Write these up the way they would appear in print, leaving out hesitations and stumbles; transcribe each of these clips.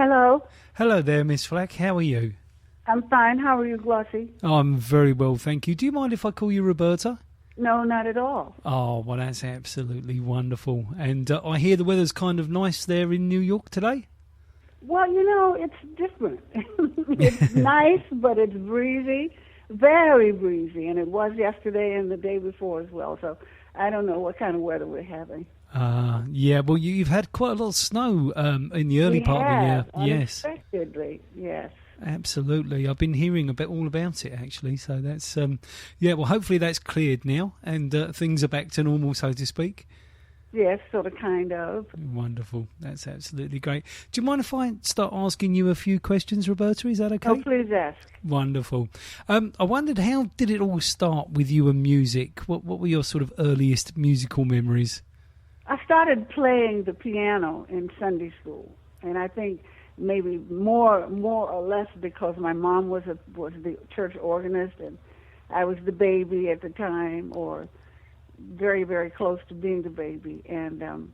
Hello. Hello there, Miss Flack. How are you? I'm fine. How are you, Glossy? I'm very well, thank you. Do you mind if I call you Roberta? No, not at all. Oh, well, that's absolutely wonderful. And I hear the weather's kind of nice there in New York today? Well, it's different. It's nice, but it's breezy, very breezy, and it was yesterday and the day before as well. So I don't know what kind of weather we're having. Yeah, well, you've had quite a lot of snow in the early part of the year. Yes, unexpectedly, yes. Absolutely. I've been hearing all about it, actually. So that's, well, hopefully that's cleared now and things are back to normal, so to speak. Yes, sort of, kind of. Wonderful. That's absolutely great. Do you mind if I start asking you a few questions, Roberta? Is that okay? Oh, please ask. Wonderful. I wondered, how did it all start with you and music? What were your sort of earliest musical memories? I started playing the piano in Sunday school, and I think maybe more or less because my mom was the church organist, and I was the baby at the time, or very, very close to being the baby, and I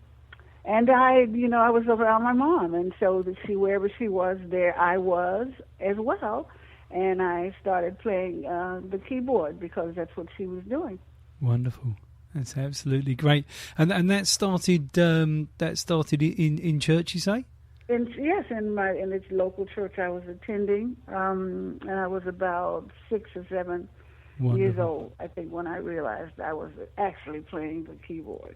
was around my mom, and so wherever she was, there I was as well, and I started playing the keyboard because that's what she was doing. Wonderful. That's absolutely great. And that started in church, you say? Yes, in its local church I was attending, and I was about 6 or 7 years old, I think, when I realized I was actually playing the keyboard.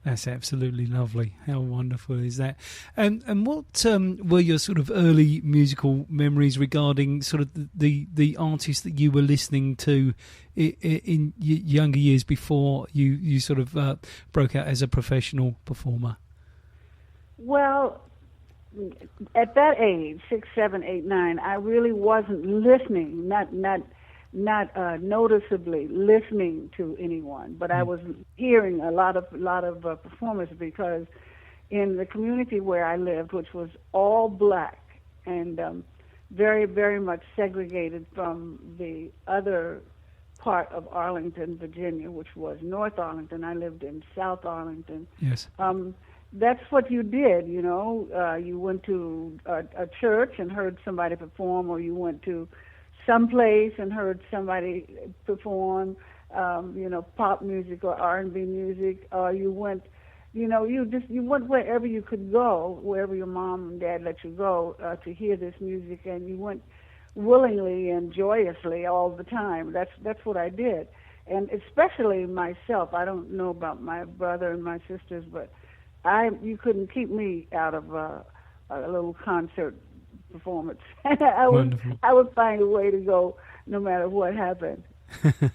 That's absolutely lovely. How wonderful is that? And what were your sort of early musical memories regarding sort of the artists that you were listening to in younger years before you sort of broke out as a professional performer? Well, at that age, 6, 7, 8, 9, I really wasn't listening, not noticeably listening to anyone, but I was hearing a lot of performers, because in the community where I lived, which was all black and very, very much segregated from the other part of Arlington, Virginia, which was North Arlington. I lived in South Arlington. Yes. That's what you did, you went to a church and heard somebody perform, or you went to someplace and heard somebody perform, pop music or R&B music, or you went, you went wherever you could go, wherever your mom and dad let you go to hear this music, and you went willingly and joyously all the time. That's what I did, and especially myself. I don't know about my brother and my sisters, but you couldn't keep me out of a little concert performance. I would find a way to go no matter what happened.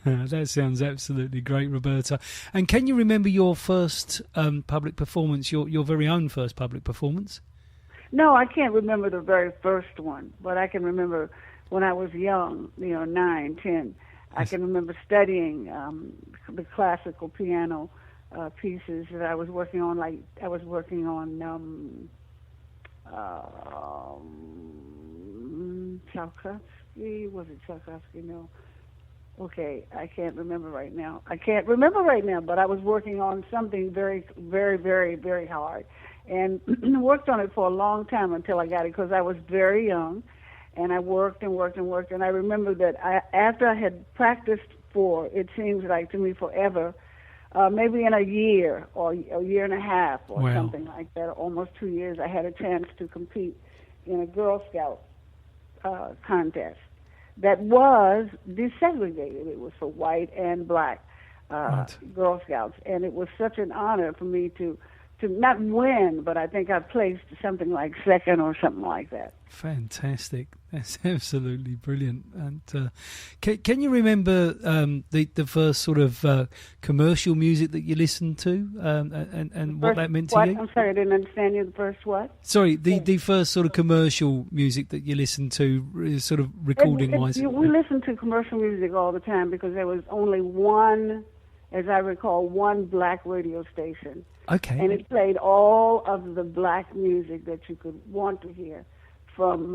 That sounds absolutely great, Roberta. And can you remember your first public performance, your very own first public performance? No, I can't remember the very first one, but I can remember when I was young, 9, 10. Yes. I can remember studying the classical piano pieces that I was working on. Like I was working on Tchaikovsky. Was it Tchaikovsky? No. Okay, I can't remember right now. But I was working on something very, very, very, very hard, and worked on it for a long time until I got it, because I was very young, and I worked and worked and worked. And I remember that after I had practiced for, it seems like to me, forever, maybe in a year or a year and a half or something like that, almost 2 years, I had a chance to compete in a Girl Scout contest that was desegregated. It was for white and black Girl Scouts, and it was such an honor for me to not win, but I think I placed something like second or something like that. Fantastic. That's absolutely brilliant. And can you remember the first sort of commercial music that you listened to and what that meant to you? I'm sorry, I didn't understand you. The first what? Sorry, the first sort of commercial music that you listened to, sort of recording-wise. We listened to commercial music all the time because there was only one, as I recall, one black radio station. Okay. And it played all of the black music that you could want to hear, from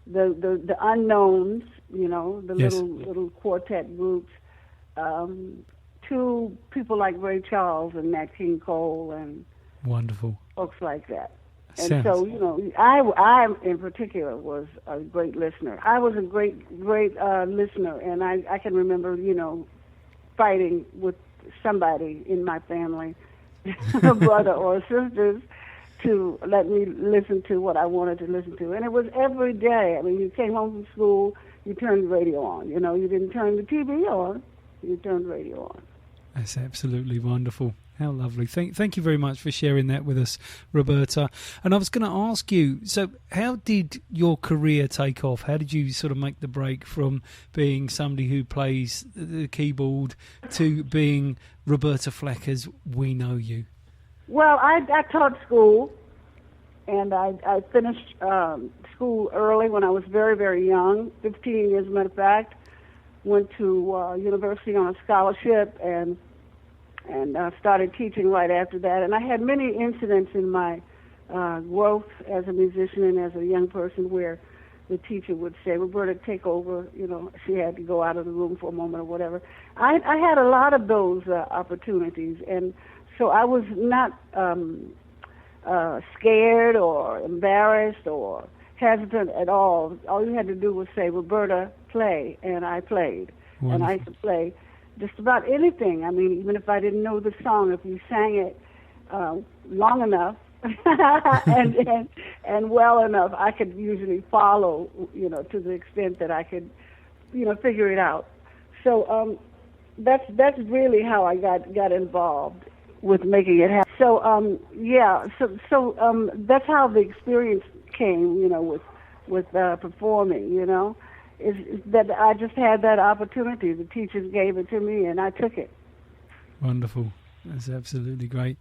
the unknowns, the Yes. little quartet groups, to people like Ray Charles and Nat King Cole and wonderful folks like that. And so, I in particular was a great listener. I was a great listener, and I can remember, fighting with somebody in my family, a brother or sisters, to let me listen to what I wanted to listen to. And it was every day. I mean, you came home from school, you turned the radio on. You didn't turn the TV on, you turned the radio on. That's absolutely wonderful. How lovely. Thank you very much for sharing that with us, Roberta. And I was going to ask you, so how did your career take off? How did you sort of make the break from being somebody who plays the keyboard to being Roberta Flack as we know you? Well, I taught school, and I finished school early when I was very, very young, 15 years, as a matter of fact. Went to university on a scholarship and started teaching right after that. And I had many incidents in my growth as a musician and as a young person where the teacher would say, Roberta, take over. She had to go out of the room for a moment or whatever. I had a lot of those opportunities, and so I was not scared or embarrassed or hesitant at all. All you had to do was say, Roberta, play, and I played. Wonderful. And I could play just about anything. I mean, even if I didn't know the song, if you sang it long enough and well enough, I could usually follow, to the extent that I could, figure it out. So that's really how I got involved with making it happen. So so that's how the experience came, with performing, is that I just had that opportunity. The teachers gave it to me, and I took it. Wonderful. That's absolutely great.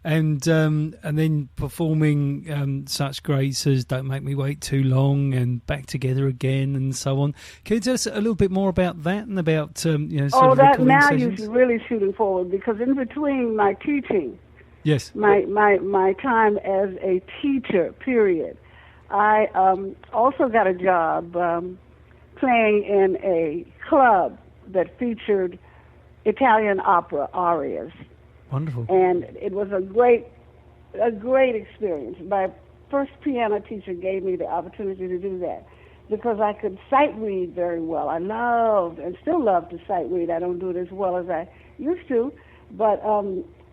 And then performing such greats as Don't Make Me Wait Too Long and Back Together Again and so on. Can you tell us a little bit more about that and about, sort of that now sessions? you're really shooting forward, because in between my teaching, yes, my time as a teacher, period, I also got a job playing in a club that featured Italian opera arias. Wonderful. And it was a great experience. My first piano teacher gave me the opportunity to do that because I could sight read very well. I loved and still love to sight read. I don't do it as well as I used to, but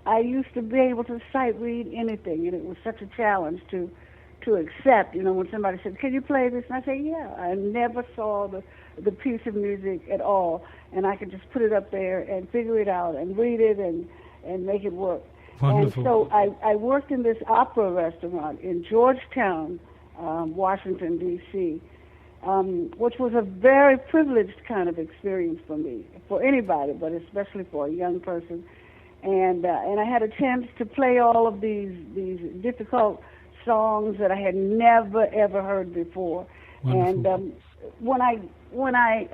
I used to be able to sight read anything, and it was such a challenge to accept. When somebody said, "Can you play this?" and I say, "Yeah." I never saw the piece of music at all, and I could just put it up there and figure it out and read it and make it work. Wonderful. And so I worked in this opera restaurant in Georgetown, Washington, D.C., which was a very privileged kind of experience for me, for anybody, but especially for a young person. And I had a chance to play all of these difficult songs that I had never, ever heard before. Wonderful. And when I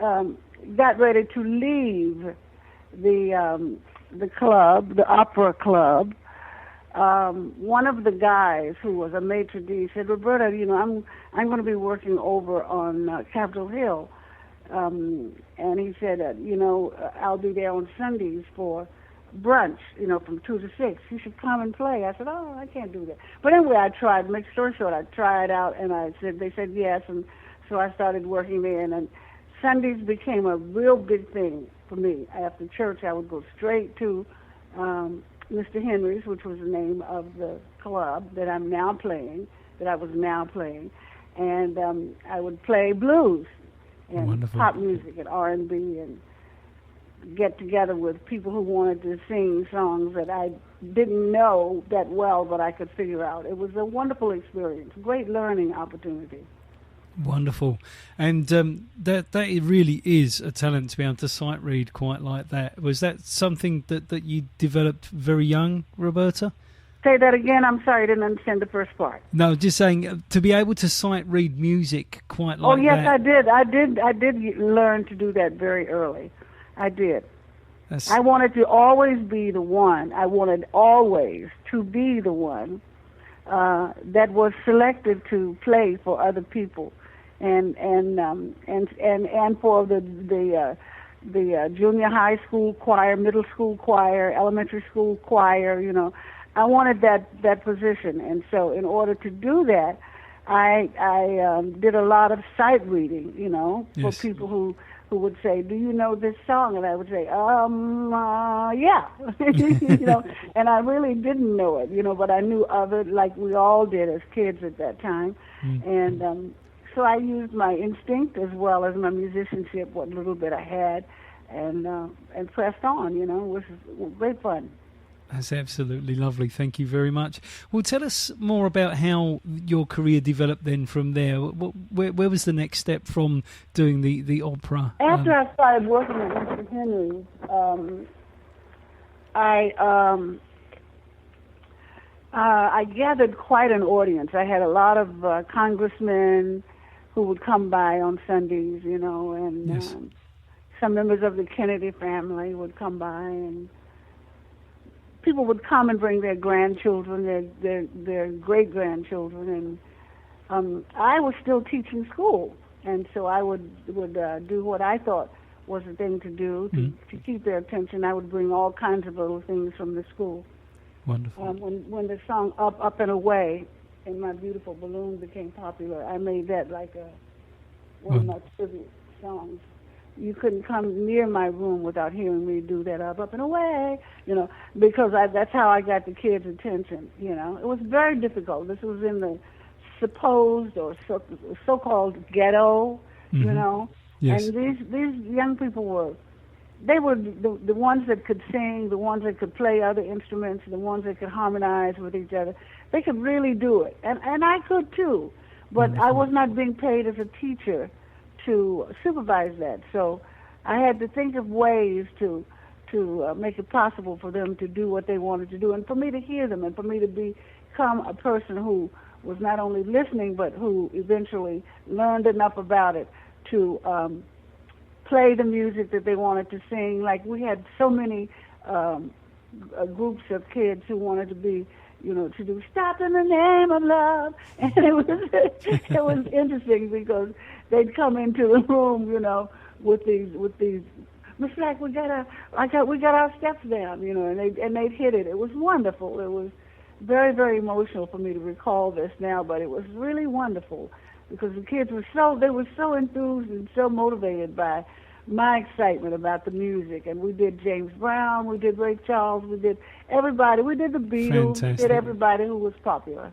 got ready to leave the club, the opera club, one of the guys who was a maitre d' said, Roberta, I'm going to be working over on Capitol Hill. And he said, I'll be there on Sundays for brunch, from 2 to 6. You should come and play. I said, oh, I can't do that. But anyway, I tried. Make story short, I tried out, and they said yes, and so I started working there. And then Sundays became a real big thing for me. After church, I would go straight to Mr. Henry's, which was the name of the club that I was now playing, and I would play blues and Wonderful. Pop music and R&B and get together with people who wanted to sing songs that I didn't know that well, but I could figure out. It was a wonderful experience, great learning opportunity. Wonderful. And that really is a talent to be able to sight read quite like that. Was that something that you developed very young, Roberta? Say that again. I'm sorry, I didn't understand the first part. No, just saying to be able to sight read music quite like that. Oh, yes, that. I did learn to do that very early. I did. I wanted to always be the one. I wanted always to be the one that was selected to play for other people, and for the junior high school choir, middle school choir, elementary school choir, I wanted that position, and so in order to do that, I did a lot of sight reading, for Yes. people who would say, "Do you know this song?" And I would say, yeah, and I really didn't know it, but I knew of it like we all did as kids at that time, and so I used my instinct as well as my musicianship, what little bit I had, and pressed on, which was great fun. That's absolutely lovely. Thank you very much. Well, tell us more about how your career developed then from there. Where was the next step from doing the opera? After I started working at Mr. Henry's, I gathered quite an audience. I had a lot of congressmen who would come by on Sundays, and Yes. some members of the Kennedy family would come by, and people would come and bring their grandchildren, their great grandchildren, and I was still teaching school, and so I would do what I thought was the thing to do to keep their attention. I would bring all kinds of little things from the school. Wonderful. When the song Up and Away in My Beautiful Balloon became popular, I made that like one of my tribute songs. You couldn't come near my room without hearing me do that up and away, because that's how I got the kids' attention. It was very difficult. This was in the supposed or so-called ghetto, Yes. and these young people they were the ones that could sing, the ones that could play other instruments, the ones that could harmonize with each other. They could really do it, and I could too, but I was not being paid as a teacher to supervise that. So I had to think of ways to make it possible for them to do what they wanted to do, and for me to hear them, and for me to become a person who was not only listening, but who eventually learned enough about it to play the music that they wanted to sing. Like we had so many groups of kids who wanted to be, to do "Stop in the Name of Love," and it was interesting because they'd come into the room, with these. Miss Flack, we got our steps down, and they'd hit it. It was wonderful. It was very, very emotional for me to recall this now, but it was really wonderful because the kids were so enthused and so motivated by my excitement about the music. And we did James Brown, we did Ray Charles, we did everybody, we did the Beatles, we did everybody who was popular.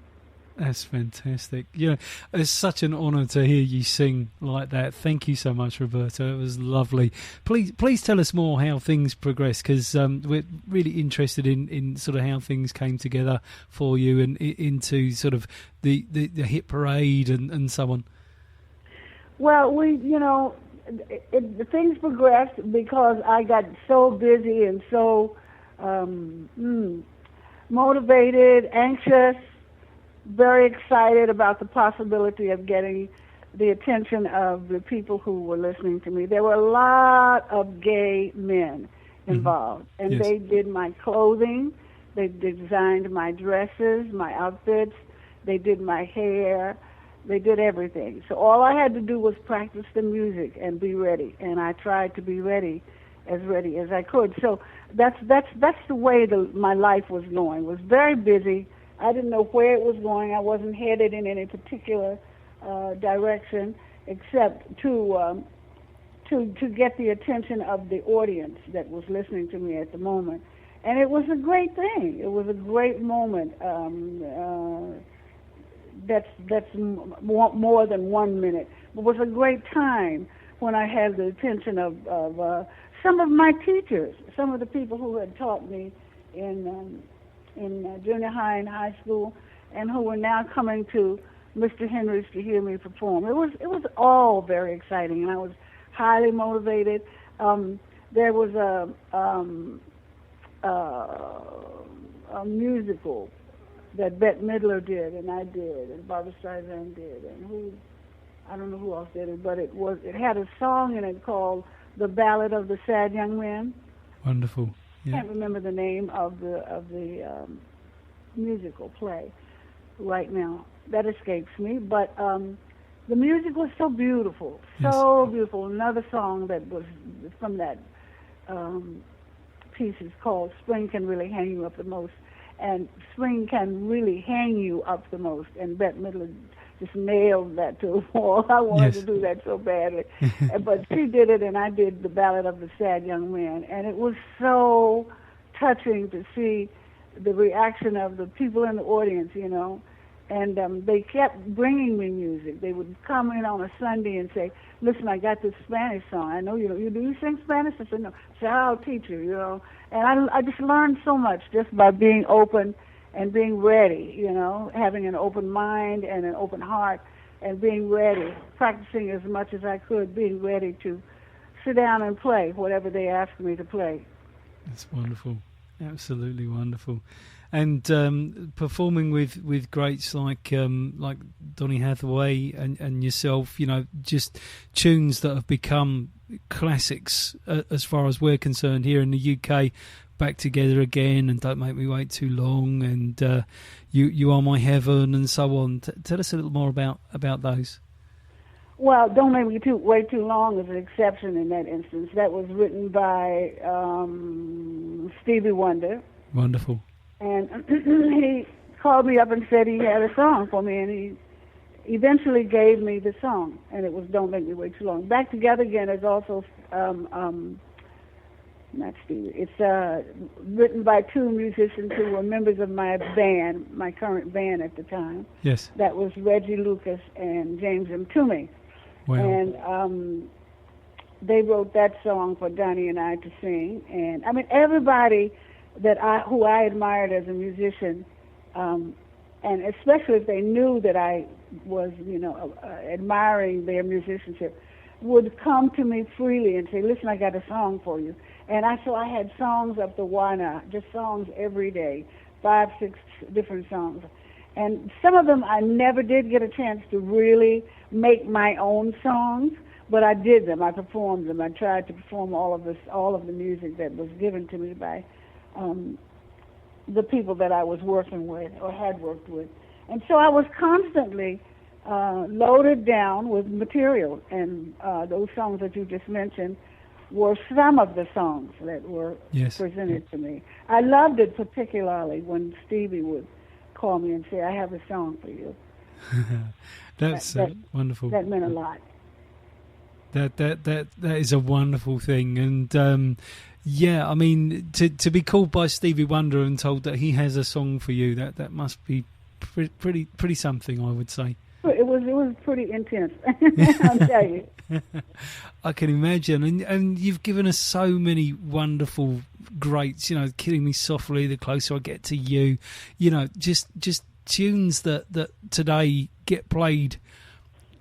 That's fantastic. It's such an honour to hear you sing like that. Thank you so much, Roberta. It was lovely. Please tell us more how things progressed, because we're really interested in sort of how things came together for you and into sort of the hit parade and so on. Well, the things progressed because I got so busy and so motivated, anxious, very excited about the possibility of getting the attention of the people who were listening to me. There were a lot of gay men involved, and Yes. they did my clothing, they designed my dresses, my outfits, they did my hair, they did everything. So all I had to do was practice the music and be ready, and I tried to be ready as I could. So that's the way my life was going. It was very busy. I didn't know where it was going. I wasn't headed in any particular direction, except to get the attention of the audience that was listening to me at the moment. And it was a great thing. It was a great moment. That's more than 1 minute. It was a great time when I had the attention of some of my teachers, some of the people who had taught me in junior high and high school, and who were now coming to Mr. Henry's to hear me perform. It was all very exciting, and I was highly motivated. There was a musical that Bette Midler did, and I did, and Barbra Streisand did, and I don't know who else did it, but it had a song in it called "The Ballad of the Sad Young Man." Wonderful. Yeah. I can't remember the name of the musical play right now. That escapes me, but the music was so beautiful, so beautiful. Another song that was from that piece is called "Spring Can Really Hang You Up the Most." and swing can really hang you up the most. And Bette Midler just nailed that to the wall. I wanted to do that so badly. But she did it, and I did the Ballad of the Sad Young Man. And it was so touching to see the reaction of the people in the audience, you know. And they kept bringing me music. They would come in on a Sunday and say, listen, I got this Spanish song. I know do you sing Spanish? I said, no. So I'll teach you, you know. And I just learned so much just by being open and being ready, you know, having an open mind and an open heart and being ready, practicing as much as I could, being ready to sit down and play whatever they asked me to play. That's wonderful. Absolutely wonderful. And performing with greats like Donny Hathaway and yourself, you know, just tunes that have become classics as far as we're concerned here in the UK. Back Together Again and Don't Make Me Wait Too Long and You Are My Heaven and so on. Tell us a little more about those. Well, Don't Make Me Wait Too Long is an exception in that instance. That was written by Stevie Wonder. Wonderful. And he called me up and said he had a song for me, and he eventually gave me the song, and it was Don't Make Me Wait Too Long. Back Together Again is also not Stevie. It's written by two musicians who were members of my band, my current band at the time. Yes. That was Reggie Lucas and James M. Toomey. Wow. And they wrote that song for Donnie and I to sing. And I mean, everybody who I admired as a musician, and especially if they knew that I was, you know, admiring their musicianship, would come to me freely and say, listen, I got a song for you. And so I had songs up the why not, just songs every day, 5, 6 different songs. And some of them I never did get a chance to really make my own songs, but I did them. I performed them. I tried to perform all of the music that was given to me by the people that I was working with or had worked with. And so I was constantly loaded down with material, and those songs that you just mentioned were some of the songs that were presented to me. I loved it particularly when Stevie would call me and say, I have a song for you. That's wonderful. That meant a lot. That is a wonderful thing. And yeah, I mean, to be called by Stevie Wonder and told that he has a song for you, that must be pretty something, I would say. It was pretty intense, I'll tell you. I can imagine, and you've given us so many wonderful greats. You know, Killing Me Softly, The Closer I Get to You. You know, just tunes that today get played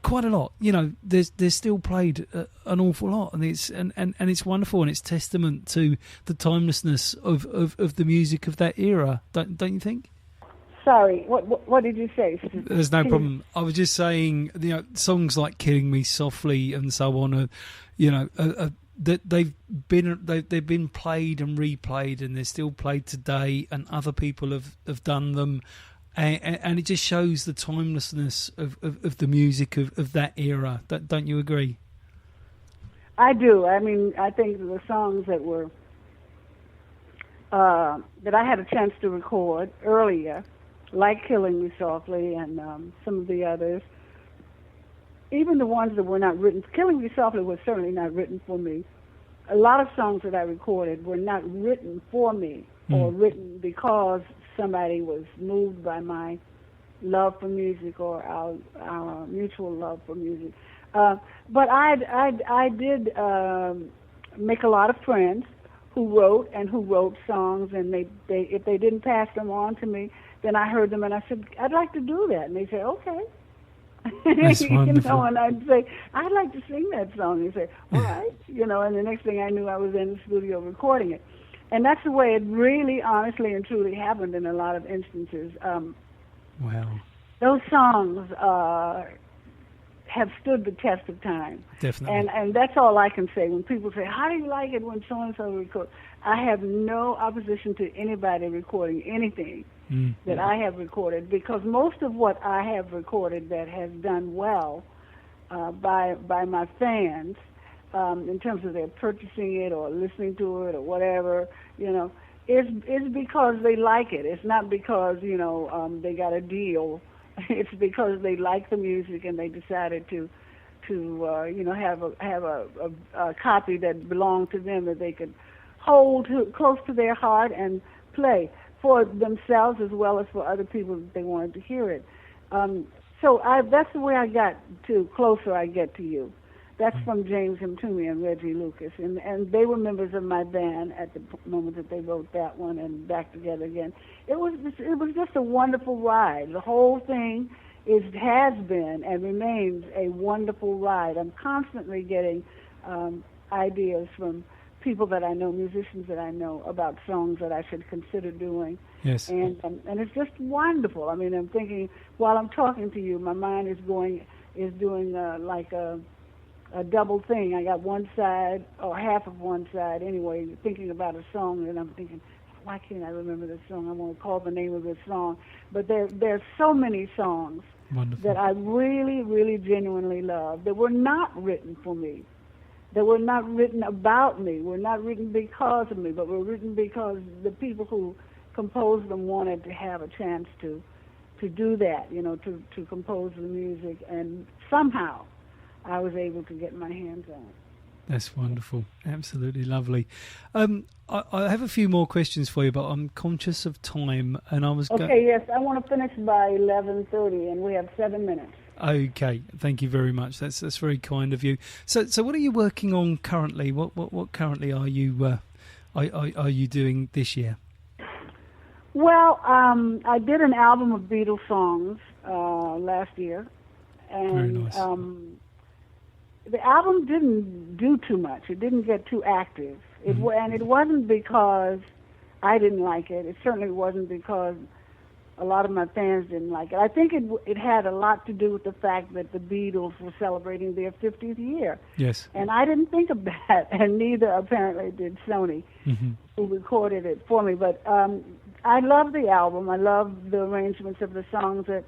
quite a lot. You know, they're still played an awful lot, and it's wonderful, and it's testament to the timelessness of the music of that era. Don't you think? Sorry, what did you say? There's no problem. I was just saying, you know, songs like "Killing Me Softly" and so on, that they've been played and replayed, and they're still played today, and other people have done them, and it just shows the timelessness of the music of that era. Don't you agree? I do. I mean, I think the songs that were that I had a chance to record earlier, like Killing Me Softly and some of the others, even the ones that were not written. Killing Me Softly was certainly not written for me. A lot of songs that I recorded were not written for me or written because somebody was moved by my love for music or our mutual love for music. But I did make a lot of friends who wrote songs, and they if they didn't pass them on to me, then I heard them and I said, I'd like to do that. And they said, okay. That's wonderful. You know, and I'd say, I'd like to sing that song. And they say, all right. You know, and the next thing I knew, I was in the studio recording it. And that's the way it really, honestly, and truly happened in a lot of instances. Wow. Those songs have stood the test of time. Definitely. And that's all I can say. When people say, how do you like it when so-and-so records? I have no opposition to anybody recording anything that I have recorded, because most of what I have recorded that has done well by my fans, in terms of their purchasing it or listening to it or whatever, you know, it's because they like it. It's not because they got a deal. It's because they like the music and they decided to have a copy that belonged to them that they could hold close to their heart and play for themselves as well as for other people that they wanted to hear it. So that's the way I got to Closer I Get to You. That's from James M. Toomey and Reggie Lucas, and they were members of my band at the moment that they wrote that one and Back Together Again. It was just a wonderful ride. The whole thing has been and remains a wonderful ride. I'm constantly getting ideas from people that I know, musicians that I know, about songs that I should consider doing. Yes. And it's just wonderful. I mean, I'm thinking while I'm talking to you, my mind is doing like a double thing. I got one side, or half of one side anyway, thinking about a song, and I'm thinking, why can't I remember this song? I won't call the name of this song. But there's so many songs Wonderful. that I really, really genuinely love that were not written for me, that were not written about me, were not written because of me, but were written because the people who composed them wanted to have a chance to do that, to compose the music, and somehow I was able to get my hands on it. That's wonderful. Absolutely lovely. I have a few more questions for you, but I'm conscious of time, and I was okay. Yes, I want to finish by 11:30, and we have 7 minutes. Okay, thank you very much. That's very kind of you. So what are you working on currently? What currently are you doing this year? Well, I did an album of Beatles songs last year, and very nice. The album didn't do too much. It didn't get too active. And it wasn't because I didn't like it. It certainly wasn't because a lot of my fans didn't like it. I think it had a lot to do with the fact that the Beatles were celebrating their 50th year. Yes. And I didn't think of that, and neither apparently did Sony, who recorded it for me. But I love the album. I love the arrangements of the songs that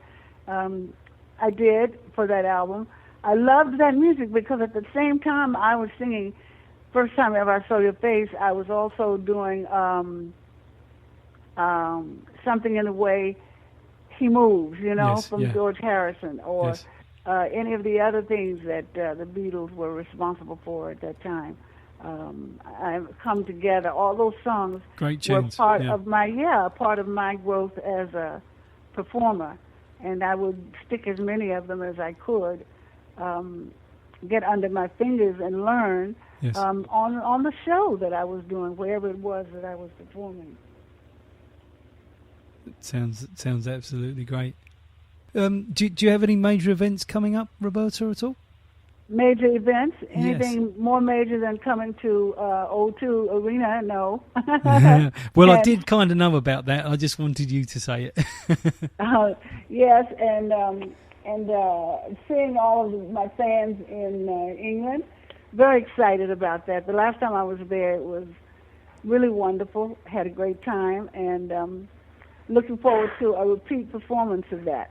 I did for that album. I loved that music because at the same time I was singing First Time Ever I Saw Your Face, I was also doing Something in the Way He Moves, Yes, from yeah. George Harrison, or Yes. any of the other things that the Beatles were responsible for at that time. I've come together. All those songs Great were tunes. part Yeah. of my growth as a performer, and I would stick as many of them as I could, get under my fingers and learn Yes. on the show that I was doing, wherever it was that I was performing. Sounds absolutely great. Do you have any major events coming up, Roberta, at all? Major events? Anything Yes. more major than coming to O2 Arena? No. Well, I And- did kind of know about that. I just wanted you to say it. Yes, and seeing all of my fans in England, very excited about that. The last time I was there, it was really wonderful. Had a great time, and looking forward to a repeat performance of that.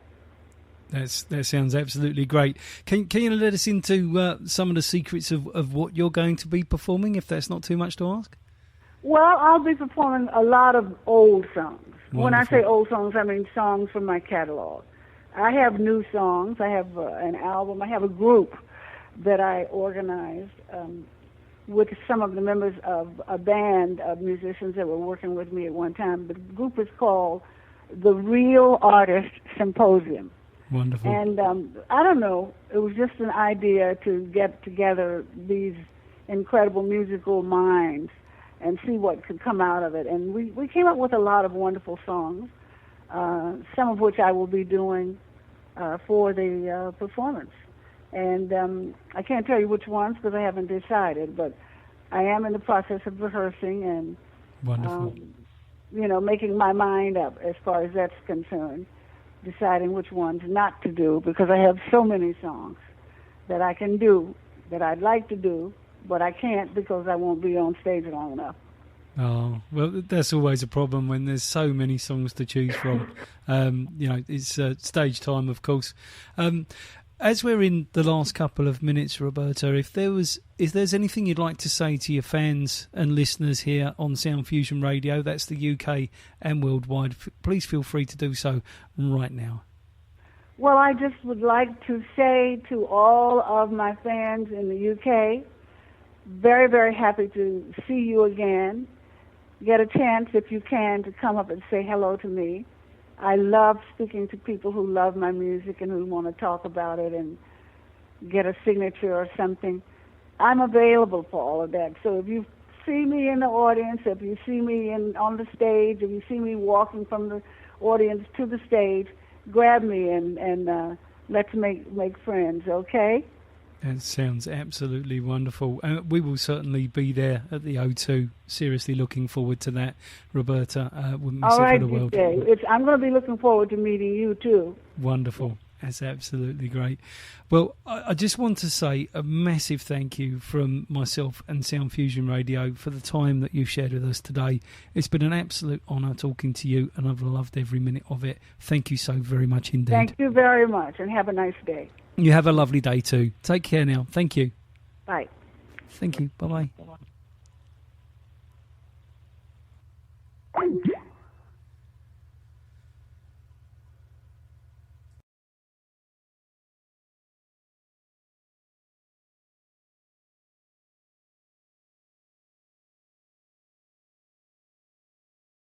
That sounds absolutely great. Can you let us into some of the secrets of what you're going to be performing, if that's not too much to ask? Well, I'll be performing a lot of old songs. When I Wonderful. say old songs, I mean songs from my catalog. I have new songs. I have an album. I have a group that I organized with some of the members of a band of musicians that were working with me at one time. The group is called the Real Artist Symposium. Wonderful. And I don't know, it was just an idea to get together these incredible musical minds and see what could come out of it. And we came up with a lot of wonderful songs, some of which I will be doing for the performance. And I can't tell you which ones because I haven't decided, but I am in the process of rehearsing and, Wonderful. making my mind up as far as that's concerned, deciding which ones not to do, because I have so many songs that I can do, that I'd like to do, but I can't because I won't be on stage long enough. Oh, well, that's always a problem when there's so many songs to choose from. It's stage time, of course. as we're in the last couple of minutes, Roberta, if there's anything you'd like to say to your fans and listeners here on Sound Fusion Radio, that's the UK and worldwide, please feel free to do so right now. Well, I just would like to say to all of my fans in the UK, very, very happy to see you again. Get a chance, if you can, to come up and say hello to me. I love speaking to people who love my music and who want to talk about it and get a signature or something. I'm available for all of that. So if you see me in the audience, if you see me on the stage, if you see me walking from the audience to the stage, grab me and let's make friends, okay? That sounds absolutely wonderful. We will certainly be there at the O2. Seriously looking forward to that, Roberta. Wouldn't miss all right, it for the world. I'm going to be looking forward to meeting you, too. Wonderful. That's absolutely great. Well, I just want to say a massive thank you from myself and Sound Fusion Radio for the time that you've shared with us today. It's been an absolute honour talking to you, and I've loved every minute of it. Thank you so very much indeed. Thank you very much, and have a nice day. You have a lovely day too. Take care now. Thank you. Bye. Thank you. Bye-bye.